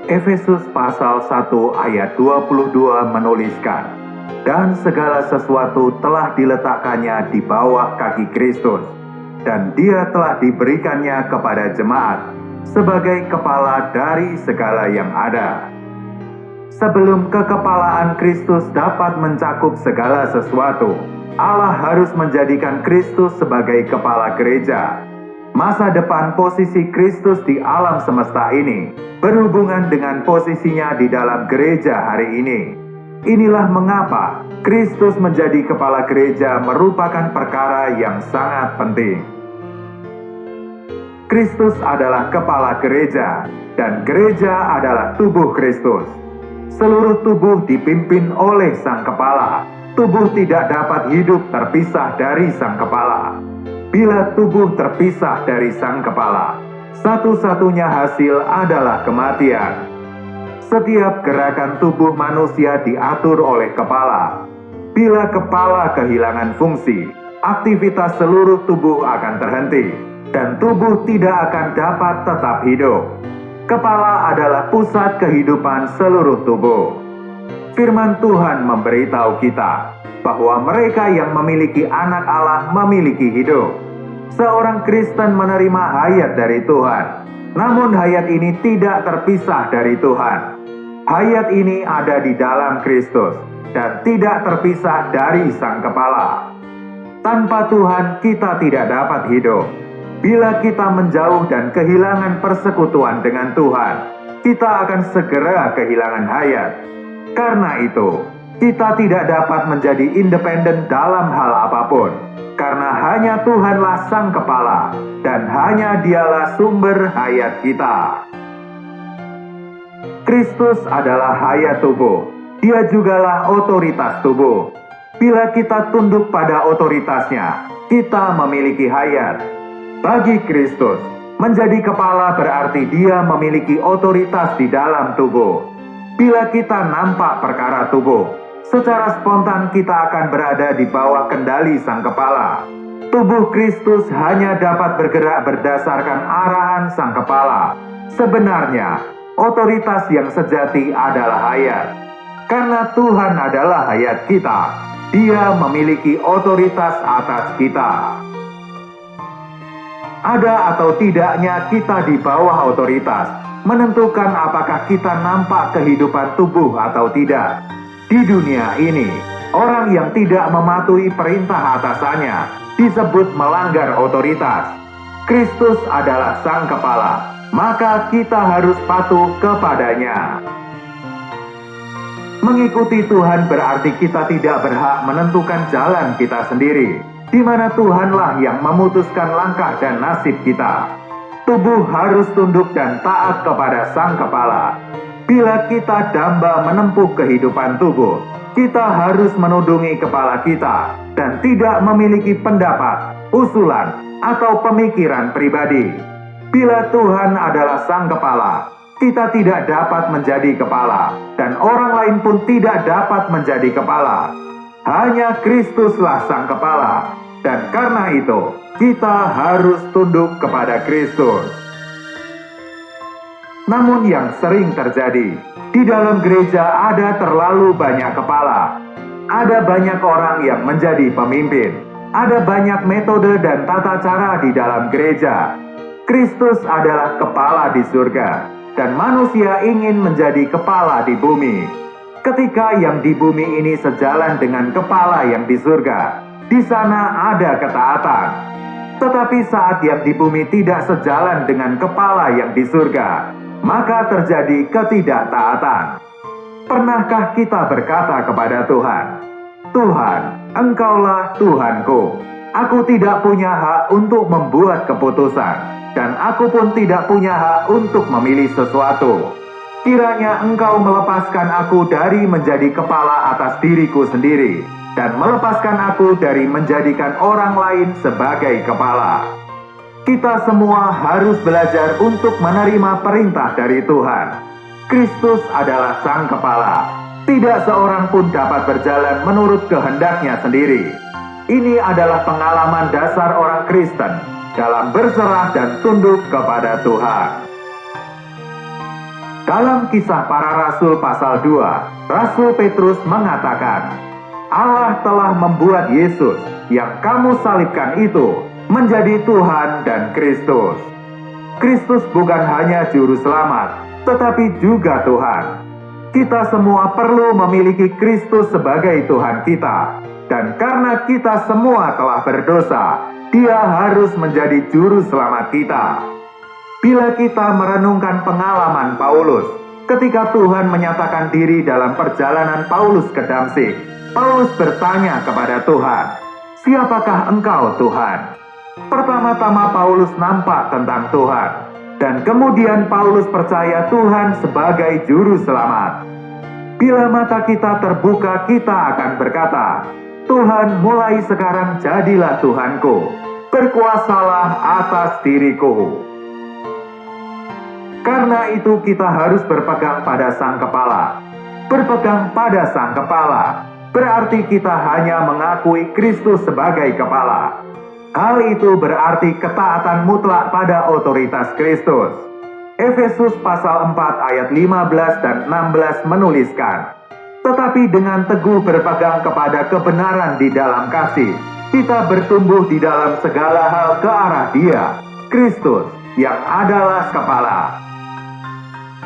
Efesus pasal 1 ayat 22 menuliskan, "Dan segala sesuatu telah diletakkannya di bawah kaki Kristus, dan dia telah diberikannya kepada jemaat sebagai kepala dari segala yang ada." Sebelum kekepalaan Kristus dapat mencakup segala sesuatu, Allah harus menjadikan Kristus sebagai kepala gereja. Masa depan posisi Kristus di alam semesta ini berhubungan dengan posisinya di dalam gereja hari ini. Inilah mengapa Kristus menjadi kepala gereja merupakan perkara yang sangat penting. Kristus adalah kepala gereja, dan gereja adalah tubuh Kristus. Seluruh tubuh dipimpin oleh Sang Kepala. Tubuh tidak dapat hidup terpisah dari Sang Kepala. Bila tubuh terpisah dari Sang Kepala, satu-satunya hasil adalah kematian. Setiap gerakan tubuh manusia diatur oleh kepala. Bila kepala kehilangan fungsi, aktivitas seluruh tubuh akan terhenti, dan tubuh tidak akan dapat tetap hidup. Kepala adalah pusat kehidupan seluruh tubuh. Firman Tuhan memberitahu kita bahwa mereka yang memiliki anak Allah memiliki hidup. Seorang Kristen menerima hayat dari Tuhan, namun hayat ini tidak terpisah dari Tuhan. Hayat ini ada di dalam Kristus dan tidak terpisah dari Sang Kepala. Tanpa Tuhan kita tidak dapat hidup. Bila kita menjauh dan kehilangan persekutuan dengan Tuhan, kita akan segera kehilangan hayat. Karena itu, kita tidak dapat menjadi independen dalam hal apapun, karena hanya Tuhanlah Sang Kepala, dan hanya Dialah sumber hayat kita. Kristus adalah hayat tubuh. Dia jugalah otoritas tubuh. Bila kita tunduk pada otoritasnya, kita memiliki hayat. Bagi Kristus, menjadi kepala berarti Dia memiliki otoritas di dalam tubuh. Bila kita nampak perkara tubuh, secara spontan kita akan berada di bawah kendali Sang Kepala. Tubuh Kristus hanya dapat bergerak berdasarkan arahan Sang Kepala. Sebenarnya, otoritas yang sejati adalah hayat. Karena Tuhan adalah hayat kita, Dia memiliki otoritas atas kita. Ada atau tidaknya kita di bawah otoritas menentukan apakah kita nampak kehidupan tubuh atau tidak. Di dunia ini, orang yang tidak mematuhi perintah atasannya disebut melanggar otoritas. Kristus adalah Sang Kepala, maka kita harus patuh kepadanya. Mengikuti Tuhan berarti kita tidak berhak menentukan jalan kita sendiri, di mana Tuhanlah yang memutuskan langkah dan nasib kita. Tubuh harus tunduk dan taat kepada Sang Kepala. Bila kita damba menempuh kehidupan tubuh, kita harus menundungi kepala kita dan tidak memiliki pendapat, usulan, atau pemikiran pribadi. Bila Tuhan adalah Sang Kepala, kita tidak dapat menjadi kepala, dan orang lain pun tidak dapat menjadi kepala. Hanya Kristuslah Sang Kepala, dan karena itu, kita harus tunduk kepada Kristus. Namun yang sering terjadi, di dalam gereja ada terlalu banyak kepala. Ada banyak orang yang menjadi pemimpin. Ada banyak metode dan tata cara di dalam gereja. Kristus adalah kepala di surga, dan manusia ingin menjadi kepala di bumi. Ketika yang di bumi ini sejalan dengan kepala yang di surga, di sana ada ketaatan. Tetapi saat yang di bumi tidak sejalan dengan kepala yang di surga, maka terjadi ketidaktaatan. Pernahkah kita berkata kepada Tuhan, "Tuhan, Engkaulah Tuhanku. Aku tidak punya hak untuk membuat keputusan, dan aku pun tidak punya hak untuk memilih sesuatu. Kiranya Engkau melepaskan aku dari menjadi kepala atas diriku sendiri, dan melepaskan aku dari menjadikan orang lain sebagai kepala." Kita semua harus belajar untuk menerima perintah dari Tuhan. Kristus adalah Sang Kepala. Tidak seorang pun dapat berjalan menurut kehendaknya sendiri. Ini adalah pengalaman dasar orang Kristen dalam berserah dan tunduk kepada Tuhan. Dalam Kisah Para Rasul pasal 2, Rasul Petrus mengatakan, Allah telah membuat Yesus yang kamu salibkan itu menjadi Tuhan dan Kristus. Kristus bukan hanya juru selamat, tetapi juga Tuhan. Kita semua perlu memiliki Kristus sebagai Tuhan kita. Dan karena kita semua telah berdosa, Dia harus menjadi juru selamat kita. Bila kita merenungkan pengalaman Paulus, ketika Tuhan menyatakan diri dalam perjalanan Paulus ke Damsyik, Paulus bertanya kepada Tuhan, "Siapakah Engkau, Tuhan?" Pertama-tama Paulus nampak tentang Tuhan, dan kemudian Paulus percaya Tuhan sebagai juru selamat. Bila mata kita terbuka, kita akan berkata, "Tuhan, mulai sekarang jadilah Tuhanku, berkuasalah atas diriku." Karena itu kita harus berpegang pada Sang Kepala. Berpegang pada Sang Kepala berarti kita hanya mengakui Kristus sebagai Kepala. Hal itu berarti ketaatan mutlak pada otoritas Kristus. Efesus pasal 4 ayat 15 dan 16 menuliskan, "Tetapi dengan teguh berpegang kepada kebenaran di dalam kasih, kita bertumbuh di dalam segala hal ke arah Dia, Kristus, yang adalah Kepala.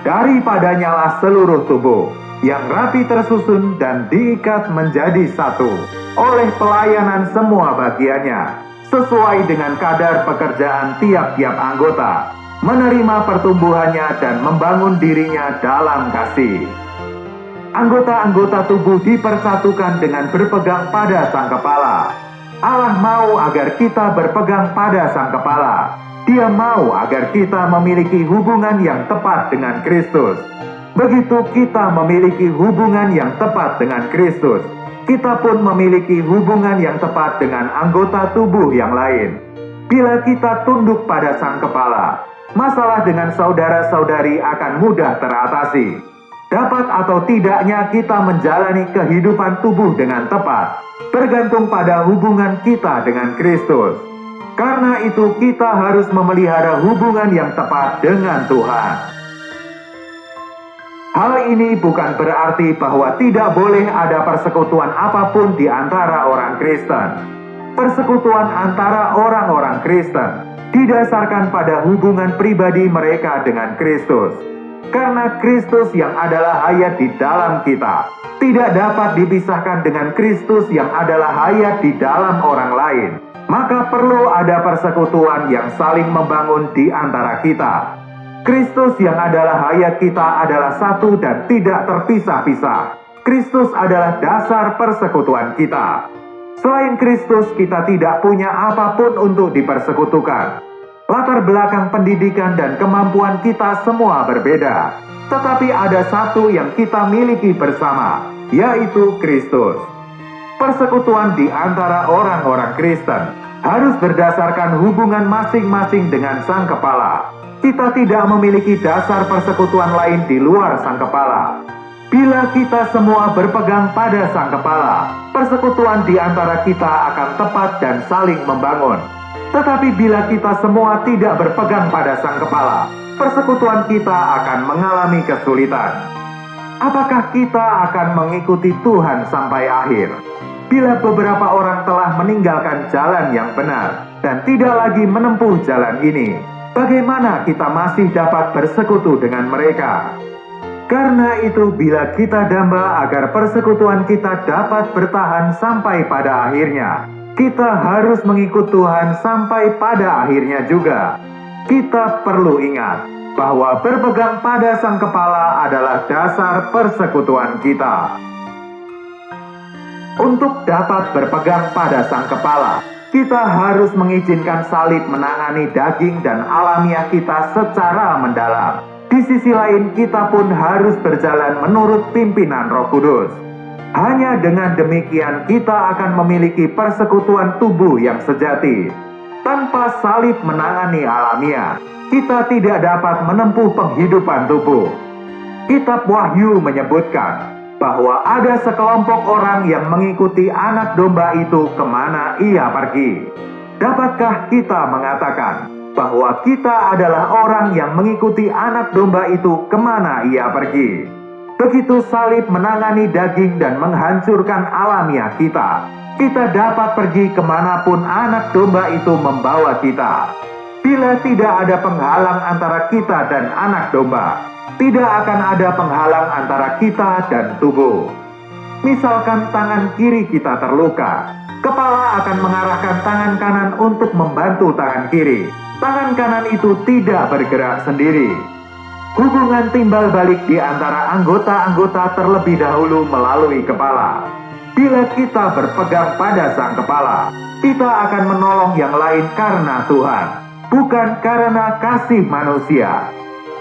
Daripadanyalah seluruh tubuh, yang rapi tersusun dan diikat menjadi satu, oleh pelayanan semua bagiannya, sesuai dengan kadar pekerjaan tiap-tiap anggota, menerima pertumbuhannya dan membangun dirinya dalam kasih." Anggota-anggota tubuh dipersatukan dengan berpegang pada Sang Kepala. Allah mau agar kita berpegang pada Sang Kepala. Dia mau agar kita memiliki hubungan yang tepat dengan Kristus. Begitu kita memiliki hubungan yang tepat dengan Kristus, kita pun memiliki hubungan yang tepat dengan anggota tubuh yang lain. Bila kita tunduk pada Sang Kepala, masalah dengan saudara-saudari akan mudah teratasi. Dapat atau tidaknya kita menjalani kehidupan tubuh dengan tepat, bergantung pada hubungan kita dengan Kristus. Karena itu kita harus memelihara hubungan yang tepat dengan Tuhan. Hal ini bukan berarti bahwa tidak boleh ada persekutuan apapun di antara orang Kristen. Persekutuan antara orang-orang Kristen didasarkan pada hubungan pribadi mereka dengan Kristus. Karena Kristus yang adalah hayat di dalam kita tidak dapat dipisahkan dengan Kristus yang adalah hayat di dalam orang lain, maka perlu ada persekutuan yang saling membangun di antara kita. Kristus yang adalah hayat kita adalah satu dan tidak terpisah-pisah. Kristus adalah dasar persekutuan kita. Selain Kristus, kita tidak punya apapun untuk dipersekutukan. Latar belakang pendidikan dan kemampuan kita semua berbeda. Tetapi ada satu yang kita miliki bersama, yaitu Kristus. Persekutuan di antara orang-orang Kristen harus berdasarkan hubungan masing-masing dengan Sang Kepala. Kita tidak memiliki dasar persekutuan lain di luar Sang Kepala. Bila kita semua berpegang pada Sang Kepala, persekutuan di antara kita akan tepat dan saling membangun. Tetapi bila kita semua tidak berpegang pada Sang Kepala, persekutuan kita akan mengalami kesulitan. Apakah kita akan mengikuti Tuhan sampai akhir? Bila beberapa orang telah meninggalkan jalan yang benar dan tidak lagi menempuh jalan ini, bagaimana kita masih dapat bersekutu dengan mereka? Karena itu, bila kita damba agar persekutuan kita dapat bertahan sampai pada akhirnya, kita harus mengikut Tuhan sampai pada akhirnya juga. Kita perlu ingat bahwa berpegang pada Sang Kepala adalah dasar persekutuan kita. Untuk dapat berpegang pada Sang Kepala, kita harus mengizinkan salib menangani daging dan alamiah kita secara mendalam. Di sisi lain, kita pun harus berjalan menurut pimpinan Roh Kudus. Hanya dengan demikian kita akan memiliki persekutuan tubuh yang sejati. Tanpa salib menangani alamiah, kita tidak dapat menempuh penghidupan tubuh. Kitab Wahyu menyebutkan bahwa ada sekelompok orang yang mengikuti anak domba itu kemana ia pergi. Dapatkah kita mengatakan bahwa kita adalah orang yang mengikuti anak domba itu kemana ia pergi. Begitu salib menangani daging dan menghancurkan alamiah kita, kita dapat pergi kemanapun anak domba itu membawa kita. Bila tidak ada penghalang antara kita dan anak domba, tidak akan ada penghalang antara kita dan tubuh. Misalkan tangan kiri kita terluka, kepala akan mengarahkan tangan kanan untuk membantu tangan kiri. Tangan kanan itu tidak bergerak sendiri. Hubungan timbal balik di antara anggota-anggota terlebih dahulu melalui kepala. Bila kita berpegang pada sang kepala, kita akan menolong yang lain karena Tuhan, bukan karena kasih manusia.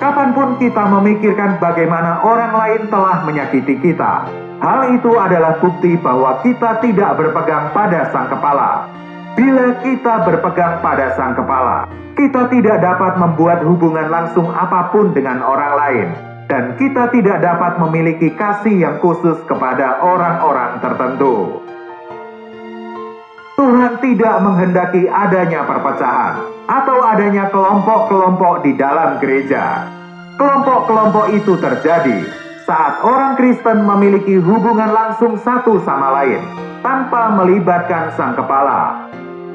Kapanpun kita memikirkan bagaimana orang lain telah menyakiti kita, hal itu adalah bukti bahwa kita tidak berpegang pada sang kepala. Bila kita berpegang pada sang kepala, kita tidak dapat membuat hubungan langsung apapun dengan orang lain, dan kita tidak dapat memiliki kasih yang khusus kepada orang-orang tertentu. Tuhan tidak menghendaki adanya perpecahan atau adanya kelompok-kelompok di dalam gereja. Kelompok-kelompok itu terjadi saat orang Kristen memiliki hubungan langsung satu sama lain tanpa melibatkan sang kepala.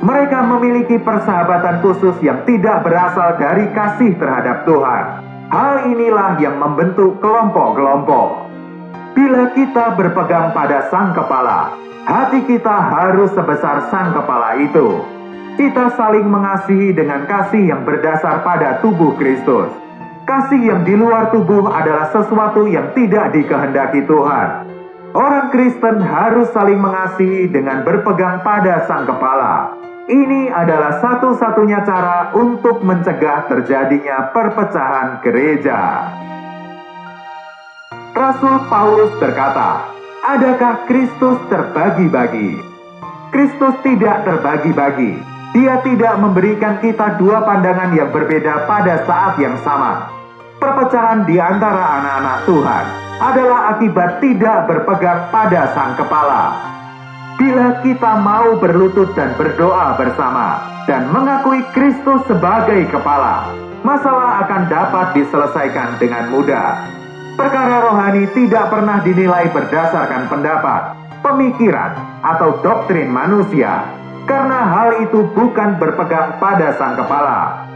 Mereka memiliki persahabatan khusus yang tidak berasal dari kasih terhadap Tuhan. Hal inilah yang membentuk kelompok-kelompok. Bila kita berpegang pada sang kepala, hati kita harus sebesar sang kepala itu. Kita saling mengasihi dengan kasih yang berdasar pada tubuh Kristus. Kasih yang di luar tubuh adalah sesuatu yang tidak dikehendaki Tuhan. Orang Kristen harus saling mengasihi dengan berpegang pada sang kepala. Ini adalah satu-satunya cara untuk mencegah terjadinya perpecahan gereja. Rasul Paulus berkata, "Adakah Kristus terbagi-bagi?" Kristus tidak terbagi-bagi. Dia tidak memberikan kita dua pandangan yang berbeda pada saat yang sama. Perpecahan di antara anak-anak Tuhan adalah akibat tidak berpegang pada sang kepala. Bila kita mau berlutut dan berdoa bersama dan mengakui Kristus sebagai kepala, masalah akan dapat diselesaikan dengan mudah. Perkara rohani tidak pernah dinilai berdasarkan pendapat, pemikiran, atau doktrin manusia, karena hal itu bukan berpegang pada sang kepala.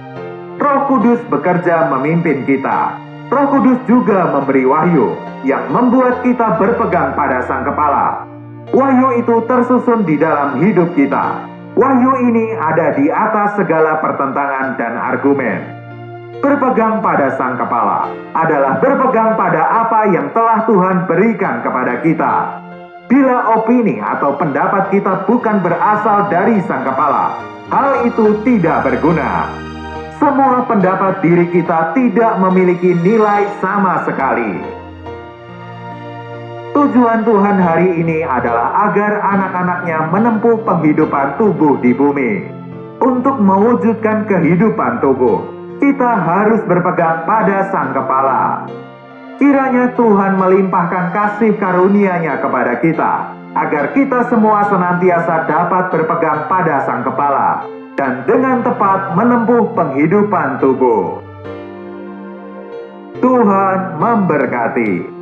Roh Kudus bekerja memimpin kita. Roh Kudus juga memberi wahyu yang membuat kita berpegang pada sang kepala. Wahyu itu tersusun di dalam hidup kita. Wahyu ini ada di atas segala pertentangan dan argumen. Berpegang pada sang kepala adalah berpegang pada apa yang telah Tuhan berikan kepada kita. Bila opini atau pendapat kita bukan berasal dari sang kepala, hal itu tidak berguna. Semua pendapat diri kita tidak memiliki nilai sama sekali. Tujuan Tuhan hari ini adalah agar anak-anaknya menempuh penghidupan tubuh di bumi. Untuk mewujudkan kehidupan tubuh, kita harus berpegang pada sang kepala. Kiranya Tuhan melimpahkan kasih karunia-Nya kepada kita, agar kita semua senantiasa dapat berpegang pada sang kepala, dan dengan tepat menempuh penghidupan tubuh. Tuhan memberkati.